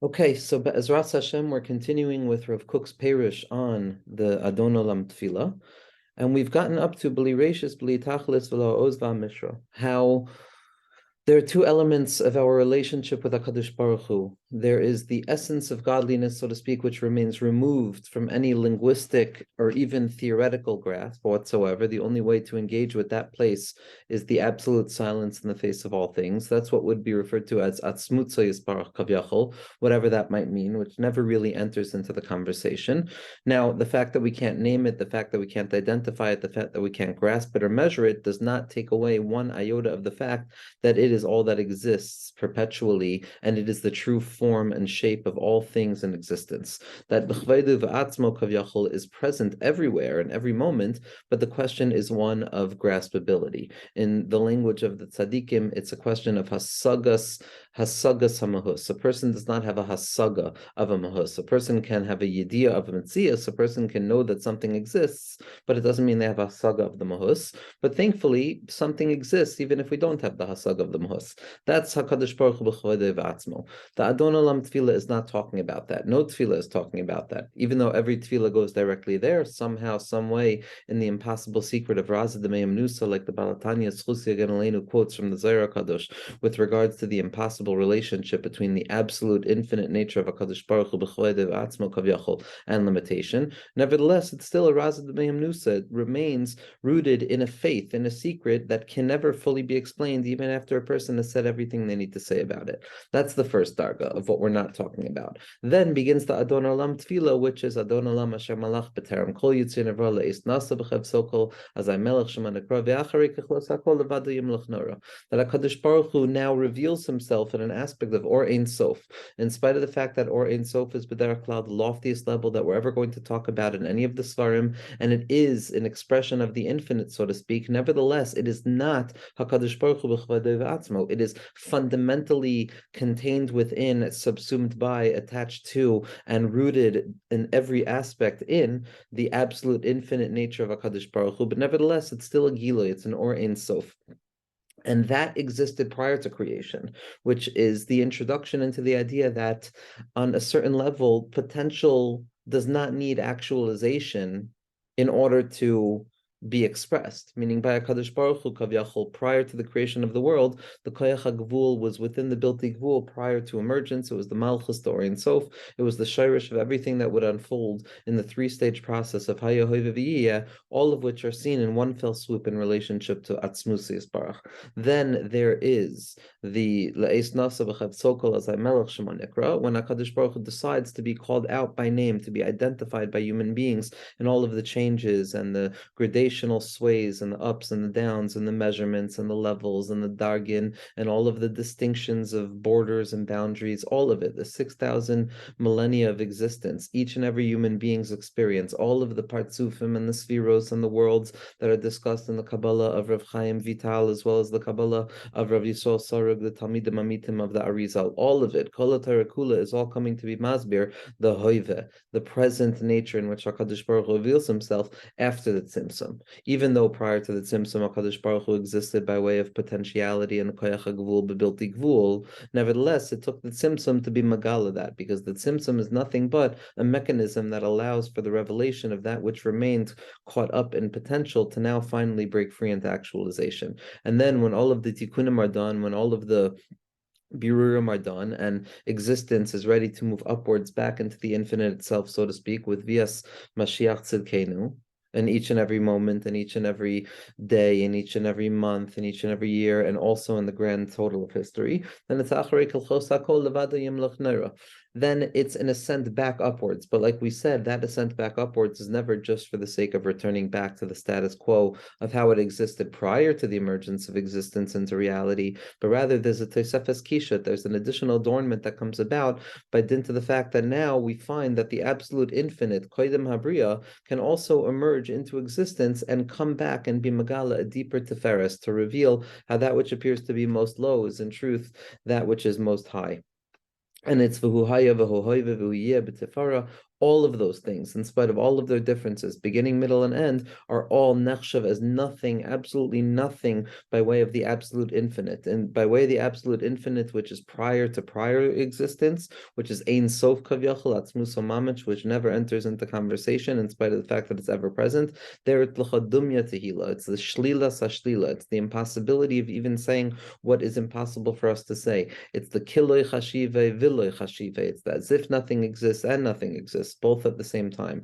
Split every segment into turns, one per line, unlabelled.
Okay, so Be'ezras Hashem, we're continuing with Rav Kook's Perush on the Adon Olam Tefillah, and we've gotten up to B'li Reishis, B'li Tachlis, V'lo Oz V'Mishra, how there are two elements of our relationship with HaKadosh Baruch Hu. There is the essence of godliness, so to speak, which remains removed from any linguistic or even theoretical grasp whatsoever. The only way to engage with that place is the absolute silence in the face of all things. That's what would be referred to as Atzmutza Yisbarach Kavyachol, whatever that might mean, which never really enters into the conversation. Now, the fact that we can't name it, the fact that we can't identify it, the fact that we can't grasp it or measure it does not take away one iota of the fact that it is all that exists perpetually, and it is the true form and shape of all things in existence. That b'chveidu v'atzmo kavyachol is present everywhere in every moment, but the question is one of graspability. In the language of the tzaddikim, it's a question of hasagas hamahus. A person does not have a hasaga of a mahus. A person can have a yediyah of a metzias. A person can know that something exists, but it doesn't mean they have a hasaga of the mahus. But thankfully, something exists even if we don't have the hasaga of the mahus. That's HaKadosh Baruch Hu b'chveido v'atzmo. The Adon Olam Tefillah is not talking about that. No Tefillah is talking about that. Even though every Tefillah goes directly there, somehow, some way, in the impossible secret of Raza D'Meim Nusa, like the Balatanya Schusi Aganalenu quotes from the Zohar Kadosh, with regards to the impossible relationship between the absolute infinite nature of HaKadosh Baruch Hu b'chveido v'atzmo kavyachol and limitation. Nevertheless, it's still a Raza D'Meim Nusa. It remains rooted in a faith, in a secret that can never fully be explained, even after a person has said everything they need to say about it. That's the first darga of what we're not talking about. Then begins the Adon Olam Tefillah, which is Adon Olam Asher Malach B'Terem Kol Yitzir Nevra Le'is Nasa B'Chev Sokol Azay Melech Shema Nekra V'Acharei Kechlos HaKol Levado Yimlech Nora. That HaKadosh Baruch Hu now reveals himself in an aspect of Or Ein Sof, in spite of the fact that Or Ein Sof is B'derech Klal, the loftiest level that we're ever going to talk about in any of the Svarim, and it is an expression of the infinite, so to speak. Nevertheless, it is not HaKadosh Baruch Hu B'Chvadei V'Atzmo. It is fundamentally contained within, subsumed by, attached to, and rooted in every aspect in the absolute infinite nature of HaKadosh Baruch Hu. But nevertheless, it's still a Gilui. It's an Or Ein Sof. And that existed prior to creation, which is the introduction into the idea that on a certain level, potential does not need actualization in order to be expressed, meaning by HaKadosh Baruch Hu Kavyachol, prior to the creation of the world, the Koyach HaGvul was within the Bilti Gvul prior to emergence. It was the Malchus, the Or Ein Sof. It was the Shirish of everything that would unfold in the three-stage process of Haya Hoy V'Viyeh, all of which are seen in one fell swoop in relationship to Atzmus Yisbarach. Then there is the Le'es Nasa B'Chev Sokol Azay Melech Shema Nikra, when HaKadosh Baruch Hu decides to be called out by name, to be identified by human beings in all of the changes and the gradations, sways and the ups and the downs and the measurements and the levels and the dargin and all of the distinctions of borders and boundaries, all of it, the 6,000 millennia of existence, each and every human being's experience, all of the partsufim and the spheros and the worlds that are discussed in the Kabbalah of Rav Chaim Vital, as well as the Kabbalah of Rav Yisrael Sarug, the Talmidim Amitim of the Arizal, all of it, Kol HaTorah is all coming to be masbir, the Hoive, the present nature in which HaKadosh Baruch Hu reveals himself after the Tzimtzum. Even though prior to the Tzimtzum, HaKadosh Baruch Hu existed by way of potentiality and Koyach HaGvul B'Bilti Gvul, nevertheless, it took the Tzimtzum to be Magala that, because the Tzimtzum is nothing but a mechanism that allows for the revelation of that which remained caught up in potential to now finally break free into actualization. And then when all of the Tikkunim are done, when all of the Birurim are done, and existence is ready to move upwards back into the infinite itself, so to speak, with Vias Mashiach Tzidkenu, in each and every moment, in each and every day, in each and every month, in each and every year, and also in the grand total of history, then it's Acharei Kelchos HaKol Levado Yimlech Nora. Then it's an ascent back upwards. But like we said, that ascent back upwards is never just for the sake of returning back to the status quo of how it existed prior to the emergence of existence into reality, but rather there's a Tosefes Kishat, there's an additional adornment that comes about by dint of the fact that now we find that the absolute infinite, Koydem Habriya, can also emerge into existence and come back and be Magala, a deeper Tiferes, to reveal how that which appears to be most low is in truth that which is most high. And it's v'huhaya v'huhoive v'huyeh b'tefara. All of those things, in spite of all of their differences, beginning, middle, and end, are all nechshav as nothing, absolutely nothing, by way of the absolute infinite. And by way of the absolute infinite, which is prior to prior existence, which is Ein Sof Kavyachal, Atzmus Mamich, which never enters into conversation in spite of the fact that it's ever present, there it's l'chadumya tehila, it's the shlila sashlila, it's the impossibility of even saying what is impossible for us to say. It's the kiloi chashive, viloi chashive, it's as if nothing exists and nothing exists, both at the same time.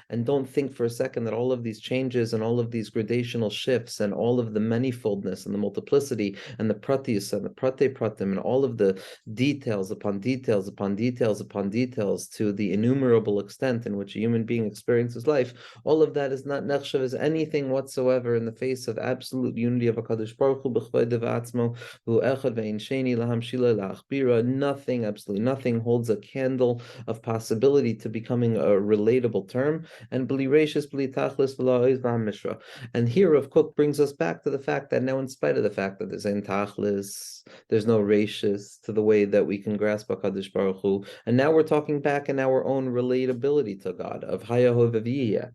And don't think for a second that all of these changes and all of these gradational shifts and all of the manifoldness and the multiplicity and the pratis and the prate pratim and all of the details upon details upon details upon details to the innumerable extent in which a human being experiences life, all of that is not nechshav as anything whatsoever in the face of absolute unity of HaKadosh Baruch Hu b'chvei devatzmo hu echad ve'in sheni lahamshila la'achbira. Nothing, absolutely nothing, holds a candle of possibility to becoming a relatable term. And bli reishis bli tachlis v'la oizvam mishra. And here, Rav Kook brings us back to the fact that now, in spite of the fact that there's ein tachlis, there's no reishis to the way that we can grasp HaKadosh Baruch Hu, and now we're talking back in our own relatability to God of Hayahu V'viyah,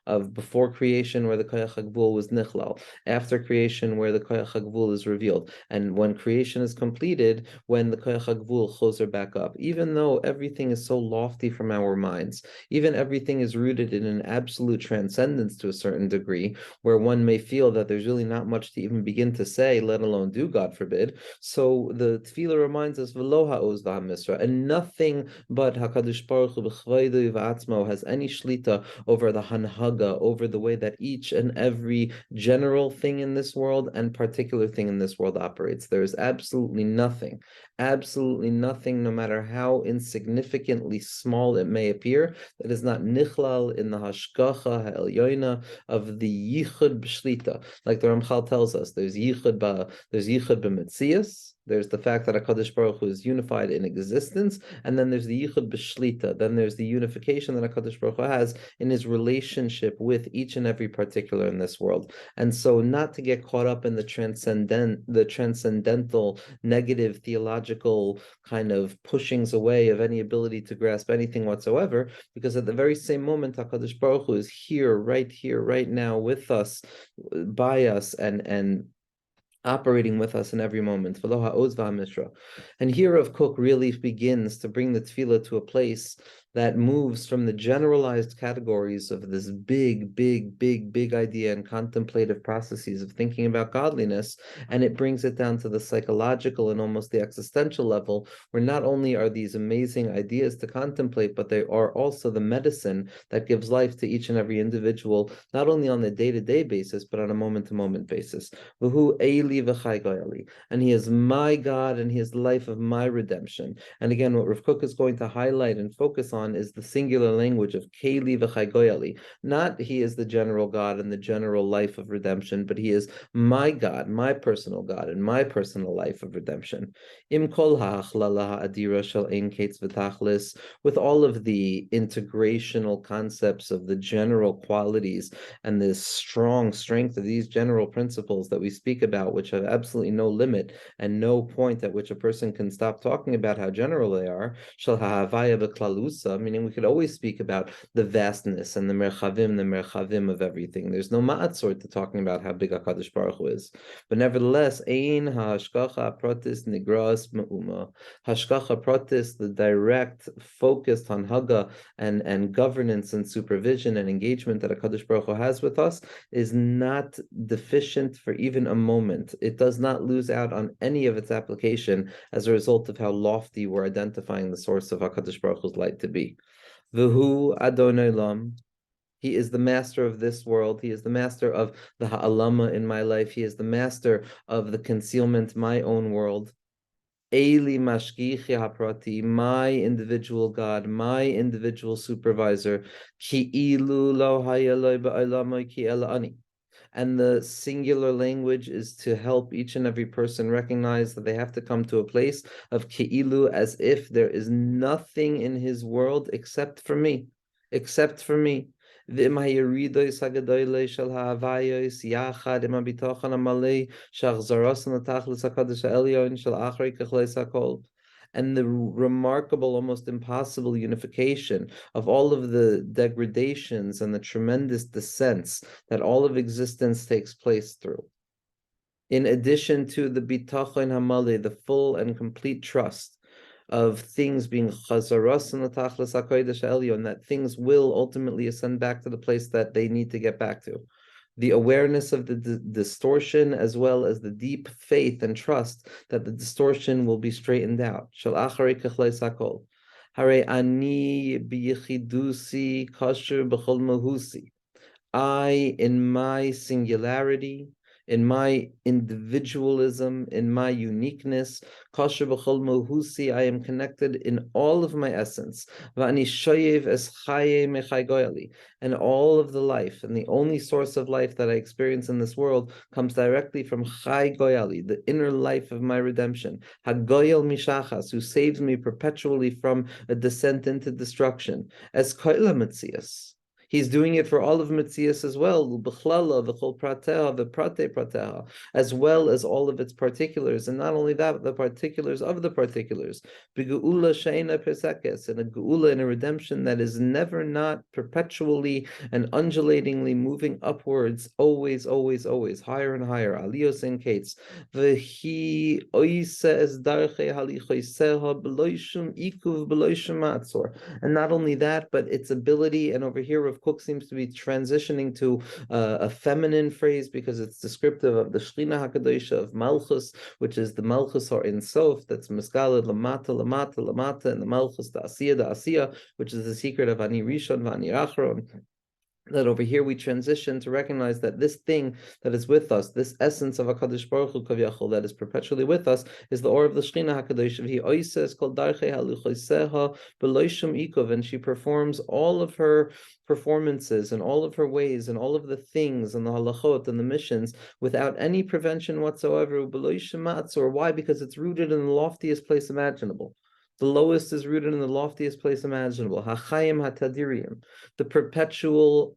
of before creation where the Koyach HaGvul was nichlal, after creation where the Koyach HaGvul is revealed, and when creation is completed, when the Koyach HaGvul choser back up. Even though everything is so lofty from our minds, even everything is rooted in an absolute transcendence to a certain degree, where one may feel that there's really not much to even begin to say, let alone do, God forbid. So the tefillah reminds us, V'lo ha'oz v'ha'misra, and nothing but HaKadosh Baruch Hu b'chvaydu v'atzmo has any shlita over the hanhaga, over the way that each and every general thing in this world and particular thing in this world operates. There is absolutely nothing, no matter how insignificantly small it may appear, that is not nichlal in the hashgacha ha'elyoina of the yichud b'shlita. Like the Ramchal tells us, there's yichud b'metzias, there's the fact that HaKadosh Baruch Hu is unified in existence, and then there's the yichud b'shlita, then there's the unification that HaKadosh Baruch Hu has in his relationship with each and every particular in this world. And so not to get caught up in the transcendental, negative, theological kind of pushings away of any ability to grasp anything whatsoever, because at the very same moment, HaKadosh Baruch Hu is here, right now, with us, by us, and operating with us in every moment. And here Rav Kook really begins to bring the tefillah to a place that moves from the generalized categories of this big idea and contemplative processes of thinking about godliness, and it brings it down to the psychological and almost the existential level, where not only are these amazing ideas to contemplate, but they are also the medicine that gives life to each and every individual, not only on a day-to-day basis, but on a moment-to-moment basis. And he is my God, and he is the life of my redemption. And again, what Rav Kook is going to highlight and focus on is the singular language of Keli v'chai. Not he is the general God and the general life of redemption, but he is my God, my personal God, and my personal life of redemption. Im kol ha'achlala adira shel ein kates v'tachlis, with all of the integrational concepts of the general qualities and the strong strength of these general principles that we speak about, which have absolutely no limit and no point at which a person can stop talking about how general they are, shel ha'havaya b'klalusa, meaning we could always speak about the vastness and the merchavim of everything. There's no ma'atzor to talking about how big HaKadosh Baruch Hu is. But nevertheless, ein ha'ashkacha pratis nigras me'uma. Hashkacha pratis, the direct, focused on haga and governance and supervision and engagement that HaKadosh Baruch Hu has with us, is not deficient for even a moment. It does not lose out on any of its application as a result of how lofty we're identifying the source of HaKadosh Baruch Hu's light to be. V'hu Adon Olam. He is the master of this world. He is the master of the ha'alama in my life. He is the master of the concealment, my own world. Eli mashgichi haprati, my individual God, my individual supervisor. Ki ilu lo hayaloi ba'olamoi ki ela ani. And the singular language is to help each and every person recognize that they have to come to a place of ki'ilu, as if there is nothing in his world except for me, except for me. And the and the remarkable, almost impossible unification of all of the degradations and the tremendous descents that all of existence takes place through. In addition to the bitachon hamale, the full and complete trust of things being chazaras and l'tachlis hakodesh elyon, that things will ultimately ascend back to the place that they need to get back to. The awareness of the distortion, as well as the deep faith and trust that the distortion will be straightened out. Shel acharei kechlei sakol. Hare ani biyichidusi kasher b'chol mahusi. I, in my singularity, in my individualism, in my uniqueness, kasher b'chol mohusi, I am connected in all of my essence. V'ani shoyev es chaye mechai goyali, and all of the life, and the only source of life that I experience in this world comes directly from chai goyali, the inner life of my redemption. Hagoyel mishachas, who saves me perpetually from a descent into destruction. Es koila metzias. He's doing it for all of Metzias as well, B'chlala, V'chol Prateha, V'prate Prateha, as well as all of its particulars, and not only that, the particulars of the particulars. B'geula she'ena pesekes, and a geula and a redemption that is never not perpetually and undulatingly moving upwards, always, always, always, higher and higher. Aliyos and Kates. V'hi oise es darche halichoiseha b'loishum ikuv b'loishum matzor. And not only that, but its ability, and over here Kook seems to be transitioning to a feminine phrase because it's descriptive of the Shechina HaKadosha of Malchus, which is the Malchus or in Sof, that's Meskaled Lamata, Lamata, Lamata, and the Malchus, the Asiya, which is the secret of Ani Rishon, V'ani Achron. That over here we transition to recognize that this thing that is with us, this essence of HaKadosh Baruch Hu Kaviyachol that is perpetually with us, is the Or of the Shechina HaKadosh. He oises called Darchei Haluchoseha B'loishum Ikov, and she performs all of her performances and all of her ways and all of the things and the halachot and the missions without any prevention whatsoever. B'loishum Matzor. Why? Because it's rooted in the loftiest place imaginable. The lowest is rooted in the loftiest place imaginable. Hachayim hatadirium, the perpetual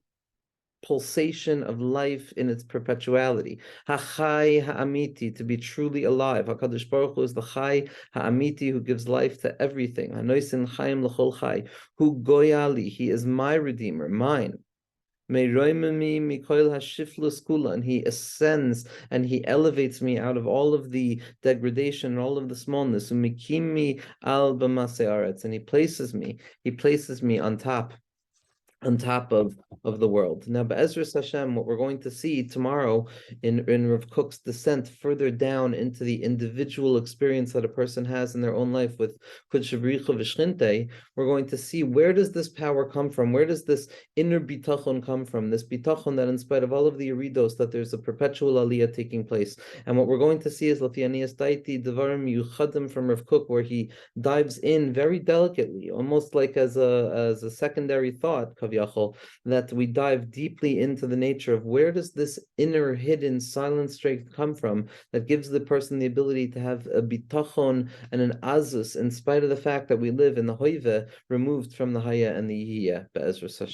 pulsation of life in its perpetuality. Hachai ha'amiti, to be truly alive. HaKadosh Baruch Hu is the Chai ha'amiti who gives life to everything. Hanoisin chayim l'chol chai, hu goyali, he is my redeemer, mine. And he ascends and he elevates me out of all of the degradation and all of the smallness. And he places me on top of the world. Now, Be'ezras Hashem, what we're going to see tomorrow in Rav Kook's descent further down into the individual experience that a person has in their own life with Kodesh Bricha V'Shchinte, we're going to see where does this power come from? Where does this inner bitachon come from? This bitachon that in spite of all of the eridos, that there's a perpetual aliyah taking place. And what we're going to see is Lafianias Daiti Devarim Yuchadim from Rav Kook, where he dives in very delicately, almost like as a secondary thought, that we dive deeply into the nature of where does this inner hidden silent strength come from that gives the person the ability to have a bitachon and an azus in spite of the fact that we live in the hoive removed from the haya and the yihiyah.